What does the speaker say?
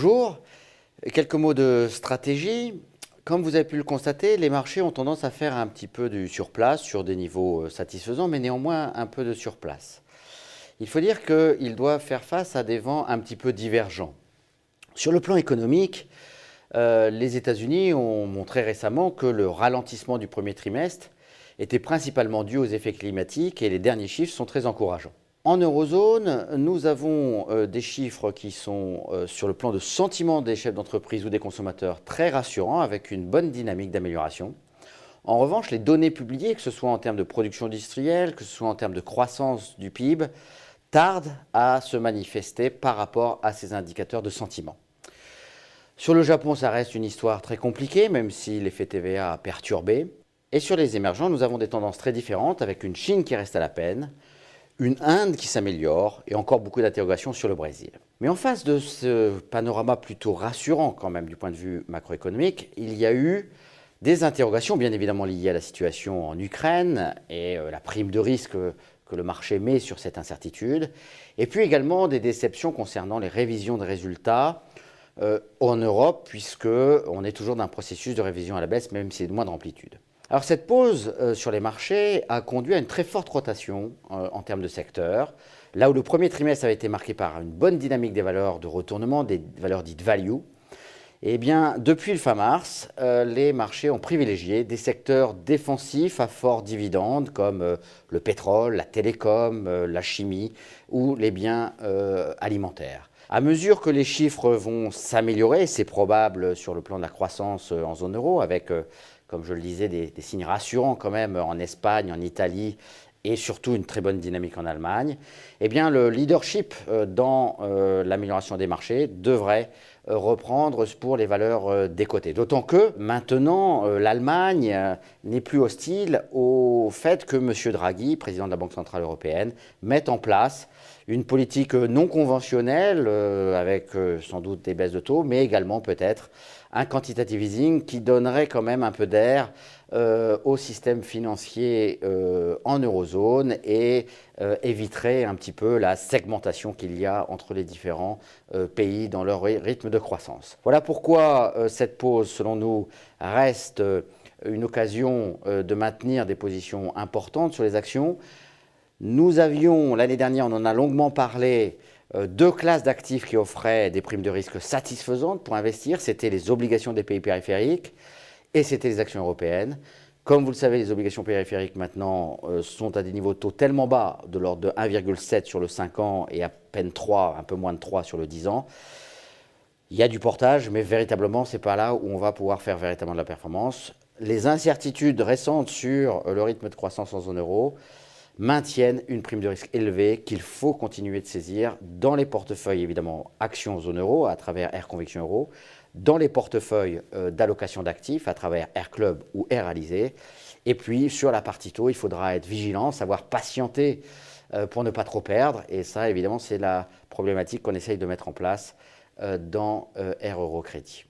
Bonjour, quelques mots de stratégie. Comme vous avez pu le constater, les marchés ont tendance à faire un petit peu du surplace sur des niveaux satisfaisants, mais néanmoins un peu de surplace. Il faut dire qu'ils doivent faire face à des vents un petit peu divergents. Sur le plan économique, les États-Unis ont montré récemment que le ralentissement du premier trimestre était principalement dû aux effets climatiques et les derniers chiffres sont très encourageants. En eurozone, nous avons des chiffres qui sont sur le plan de sentiment des chefs d'entreprise ou des consommateurs très rassurants avec une bonne dynamique d'amélioration. En revanche, les données publiées, que ce soit en termes de production industrielle, que ce soit en termes de croissance du PIB, tardent à se manifester par rapport à ces indicateurs de sentiment. Sur le Japon, ça reste une histoire très compliquée, même si l'effet TVA a perturbé. Et sur les émergents, nous avons des tendances très différentes, avec une Chine qui reste à la peine, une Inde qui s'améliore et encore beaucoup d'interrogations sur le Brésil. Mais en face de ce panorama plutôt rassurant quand même du point de vue macroéconomique, il y a eu des interrogations bien évidemment liées à la situation en Ukraine et la prime de risque que le marché met sur cette incertitude, et puis également des déceptions concernant les révisions de résultats en Europe, puisqu'on est toujours dans un processus de révision à la baisse, même si c'est de moindre amplitude. Alors cette pause sur les marchés a conduit à une très forte rotation en termes de secteur. Là où le premier trimestre avait été marqué par une bonne dynamique des valeurs de retournement, des valeurs dites value, eh bien, depuis le fin mars, les marchés ont privilégié des secteurs défensifs à fort dividende comme le pétrole, la télécom, la chimie ou les biens alimentaires. À mesure que les chiffres vont s'améliorer, c'est probable sur le plan de la croissance en zone euro, avec, comme je le disais, des signes rassurants quand même en Espagne, en Italie et surtout une très bonne dynamique en Allemagne, eh bien le leadership dans l'amélioration des marchés devrait reprendre pour les valeurs décotées. D'autant que maintenant, l'Allemagne n'est plus hostile au fait que M. Draghi, président de la Banque Centrale Européenne, mette en place une politique non conventionnelle avec sans doute des baisses de taux, mais également peut-être un quantitative easing qui donnerait quand même un peu d'air au système financier en eurozone et éviterait un petit peu la segmentation qu'il y a entre les différents pays dans leur rythme de croissance. Voilà pourquoi cette pause, selon nous, reste une occasion de maintenir des positions importantes sur les actions. Nous avions, l'année dernière, on en a longuement parlé, deux classes d'actifs qui offraient des primes de risque satisfaisantes pour investir. C'était les obligations des pays périphériques et c'était les actions européennes. Comme vous le savez, les obligations périphériques maintenant sont à des niveaux de taux tellement bas, de l'ordre de 1,7 sur le 5 ans et à peine 3, un peu moins de 3 sur le 10 ans. Il y a du portage, mais véritablement, ce n'est pas là où on va pouvoir faire véritablement de la performance. Les incertitudes récentes sur le rythme de croissance en zone euro maintiennent une prime de risque élevée qu'il faut continuer de saisir dans les portefeuilles, évidemment, actions zone euro à travers Air Conviction Euro, dans les portefeuilles d'allocation d'actifs à travers Air Club ou Air Alizé. Et puis, sur la partie taux, il faudra être vigilant, savoir patienter pour ne pas trop perdre. Et ça, évidemment, c'est la problématique qu'on essaye de mettre en place dans Air Euro Crédit.